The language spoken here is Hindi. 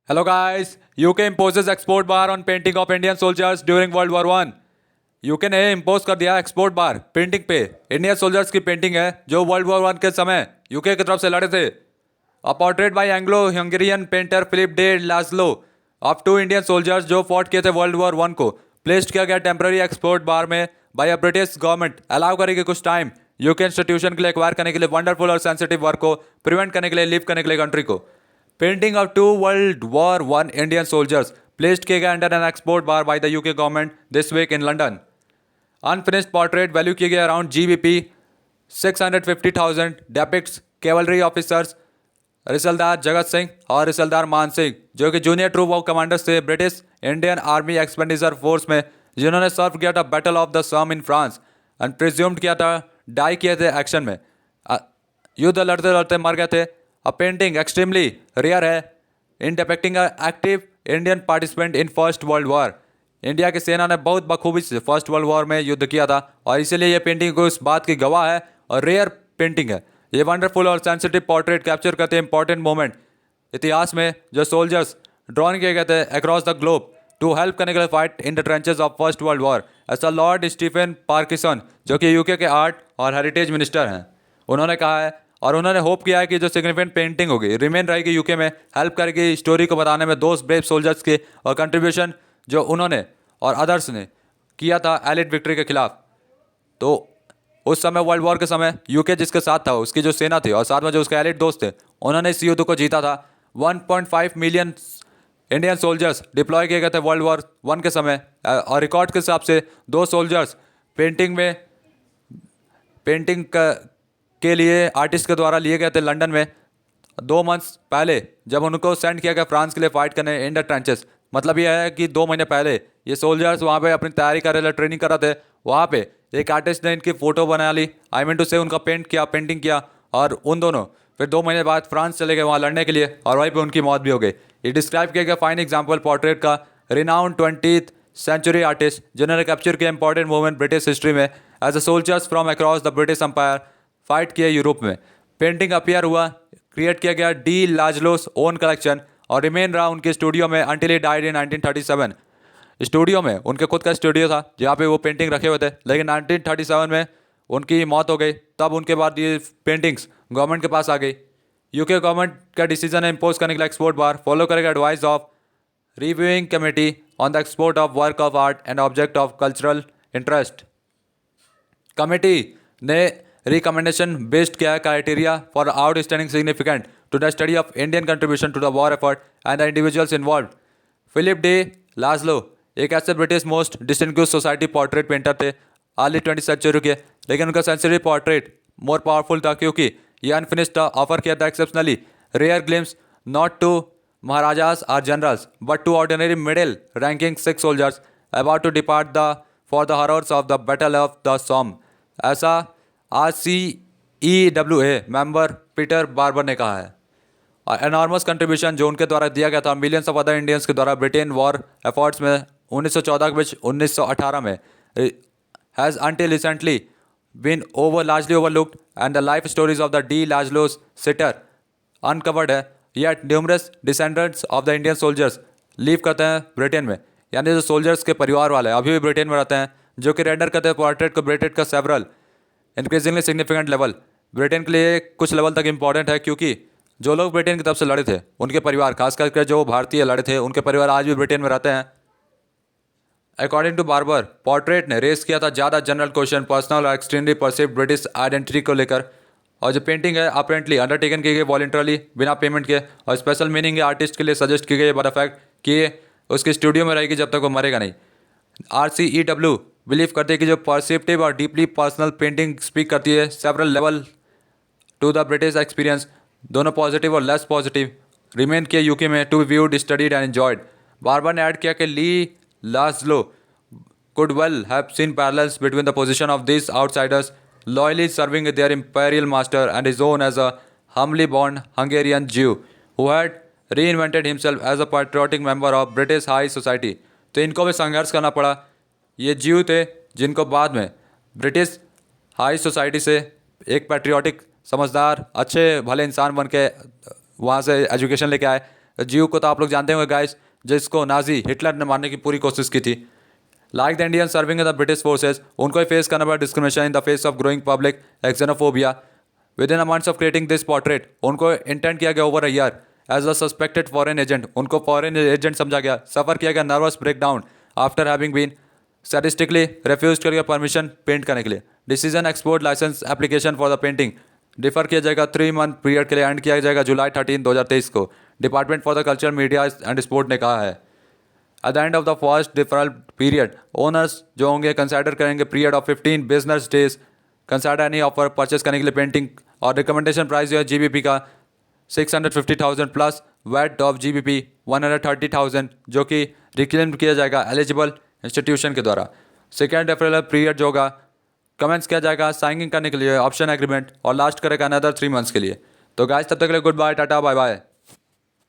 Hello guys, UK imposes export bar on painting of Indian soldiers during World War One. UK ने इम्पोज कर दिया एक्सपोर्ट बार पेंटिंग पे। इंडियन सोल्जर्स की पेंटिंग है जो वर्ल्ड वॉर वन के समय यूके की तरफ से लड़े थे। A portrait by Anglo Hungarian painter Philip de Laszlo of two Indian soldiers जो फॉट किए थे वर्ल्ड वॉर वन को प्लेस्ड किया गया टेम्पररी एक्सपोर्ट बार में by a British government. Allow करेगी कुछ टाइम यूके इंस्टीट्यूशन के लिए एक्वायर करने के लिए वंडरफुल और सेंसिटिव वर्क को प्रिवेंट करने के लिए लीव करने के लिए कंट्री को। Painting of two World war one Indian soldiers placed किए गए under an export bar by the UK government this week in London. Unfinished portrait value किए गए around GBP 650,000 depicts cavalry officers risaldar Jagat Singh और रिसलदार मान सिंह जो कि जूनियर ट्रूप ऑफ कमांडर्स थे British Indian army expenditure force में, जिन्होंने सर्व किया था battle of the Somme in France and presumed किया था डाई किए थे एक्शन में। युद्ध लड़ते लड़ते मर गए थे। अ पेंटिंग एक्सट्रीमली रेयर है in depicting active Indian participant in first world war. India की सेना ने बहुत बखूबी से फर्स्ट वर्ल्ड वॉर में युद्ध किया था और इसीलिए ये पेंटिंग को इस बात की गवाह है और रेयर पेंटिंग है। ये वंडरफुल और सेंसिटिव पोर्ट्रेट कैप्चर करते हैं इंपॉर्टेंट मोमेंट इतिहास में जो सोल्जर्स ड्रॉन किए गए थे across the globe to help करने के लिए fight in the trenches of First world War. ऐसा लॉर्ड स्टीफन पार्किसन जो कि यूके के आर्ट और हेरिटेज मिनिस्टर हैं, उन्होंने कहा है और उन्होंने होप किया है कि जो सिग्निफिकेंट पेंटिंग होगी रिमेन रहेगी यूके में, हेल्प करेगी स्टोरी को बताने में दोस्त ब्रेव सोल्जर्स के और कंट्रीब्यूशन जो उन्होंने और अदर्स ने किया था एलिट विक्ट्री के खिलाफ। तो उस समय वर्ल्ड वॉर के समय यूके जिसके साथ था उसकी जो सेना थी और साथ में जो उसके एलिट दोस्त थे उन्होंने इस युद्ध को जीता था। 1.5 मिलियन इंडियन सोल्जर्स डिप्लॉय किए गए थे वर्ल्ड वॉर वन के समय और रिकॉर्ड के हिसाब से दो सोल्जर्स पेंटिंग के लिए आर्टिस्ट के द्वारा लिए गए थे लंदन में 2 मंथ्स पहले जब उनको सेंड किया गया फ्रांस के लिए फाइट करने इन द ट्रेंचेस। मतलब यह है कि 2 महीने पहले ये सोल्जर्स वहाँ पे अपनी तैयारी कर रहे थे, ट्रेनिंग कर रहे थे। वहाँ पे एक आर्टिस्ट ने इनकी फ़ोटो बना ली, आई मीन टू से उनका पेंटिंग किया और उन दोनों फिर 2 महीने बाद फ्रांस चले गए वहाँ लड़ने के लिए और वहीं पे उनकी मौत भी हो गई। ये डिस्क्राइब किया गया फाइन एग्जाम्पल पोर्ट्रेट का रिनाउंड 20th सेंचुरी आर्टिस्ट जिन्होंने कैप्चर किया इंपॉर्टेंट मोमेंट ब्रिटिश हिस्ट्री में as a soldiers from across the British Empire fight किया यूरोप में। पेंटिंग अपीयर हुआ, क्रिएट किया गया डी लाजलोस ओन कलेक्शन और रिमेन रहा उनके स्टूडियो में until he died in 1937। Studio में उनके खुद का स्टूडियो था जहाँ पे वो पेंटिंग रखे हुए थे, लेकिन 1937 में उनकी मौत हो गई। तब उनके बाद ये पेंटिंग्स गवर्नमेंट के पास आ गई। यूके गवर्नमेंट का डिसीजन है इम्पोज करने के लिए एक्सपोर्ट बार फॉलो करेगा advice of reviewing committee on the export of work of art and object of cultural interest. Committee ने रिकमेंडेशन बेस्ड किया है criteria for outstanding significant to the study of Indian contribution to the war effort and the individuals involve. Philip de Laszlo एक ऐसे British most distinguished society portrait painter थे अर्ली 20th सेंचुरी के, लेकिन उनका सेंचुरी पोर्ट्रेट मोर पावरफुल था क्योंकि ये अनफिनिश्ड था। ऑफर किया था exceptionally rare glimpse not to maharajas और generals but to ordinary middle ranking 6 soldiers about to depart the for the horrors of the battle of the Somme. ऐसा RCEWA मेंबर पीटर बार्बर ने कहा है। और एनॉर्मस कंट्रीब्यूशन जो उनके द्वारा दिया गया था मिलियंस ऑफ अदर इंडियंस के द्वारा ब्रिटेन वॉर एफर्ट्स में 1914 के बीच 1918 में has until recently been largely overlooked and the life stories of the de Laszlo's sitter uncovered है। Yet numerous descendants of the Indian soldiers live करते हैं ब्रिटेन में, यानी जो सोल्जर्स के परिवार वाले अभी भी ब्रिटेन में रहते हैं जो कि रेंडर करते हैं पोर्ट्रेट को ब्रिटेन का several increasingly significant level. Britain के लिए कुछ लेवल तक इंपॉर्टेंट है क्योंकि जो लोग ब्रिटेन की तरफ से लड़े थे उनके परिवार, खास करके जो भारतीय लड़े थे उनके परिवार आज भी ब्रिटेन में रहते हैं। अकॉर्डिंग टू बार्बर पोर्ट्रेट ने रेस किया था ज़्यादा जनरल क्वेश्चन पर्सनल और एक्सट्रीमली परसिव्ड ब्रिटिश आइडेंटिटी को लेकर, और जो पेंटिंग है अपेरेंटली अंडरटेकन की गई वॉलंटरली बिना पेमेंट के, और स्पेशल मीनिंग है आर्टिस्ट के लिए सजेस्ट की गई बाय द फैक्ट कि उसके स्टूडियो में रहेगी जब तक वो मरेगा नहीं। RCEW बिलीव करते हैं कि जो परसिप्टिव और डीपली पर्सनल पेंटिंग स्पीक करती है several level to the British experience, दोनों पॉजिटिव और लेस पॉजिटिव रिमेन किया यूके में to be viewed studied and enjoyed. Barber ने ऐड किया कि ली लाजलो could well have seen parallels between the position of these outsiders loyally serving their imperial master and his own as a humbly born Hungarian Jew who had reinvented himself as a patriotic member of British high society। तो इनको भी संघर्ष करना पड़ा। ये जीव थे जिनको बाद में ब्रिटिश हाई सोसाइटी से एक पैट्रियोटिक समझदार अच्छे भले इंसान बन के वहाँ से एजुकेशन लेके आए जीव को तो आप लोग जानते होंगे गाइस, जिसको नाजी हिटलर ने मारने की पूरी कोशिश की थी। Like the Indian serving in the British forces, उनको ही फेस करना पड़ा discrimination in the face of growing public xenophobia. Within a months of creating this portrait, उनको इंटेंट किया गया over a year as a suspected foreign agent, उनको फॉरेन एजेंट समझा गया। सफ़र किया गया nervous breakdown after having been statistically refuse कर गया परमिशन पेंट करने के लिए। Decision export licence application for the painting differ किया जाएगा 3 मंथ पीरियड के लिए, एंड किया जाएगा जुलाई 13, 2023 को, department for the culture media and sport ने कहा है। At the end of the first deferral period, owners जो होंगे कंसिडर करेंगे period of 15 business days consider any offer purchase करने के लिए पेंटिंग। और रिकमेंडेशन प्राइस जो है जीबीपी का 650,000 प्लस वैट ऑफ जीबीपी 130,000, जो कि रिक्लेम किया जाएगा एलिजिबल इंस्टीट्यूशन के द्वारा। सेकेंड रेफरल पीरियड जो होगा कमेंट्स किया जाएगा साइनिंग करने के लिए ऑप्शन एग्रीमेंट, और लास्ट करेगा अनदर 3 मंथ्स के लिए। तो गाइस तब तक के लिए good bye, tata bye bye.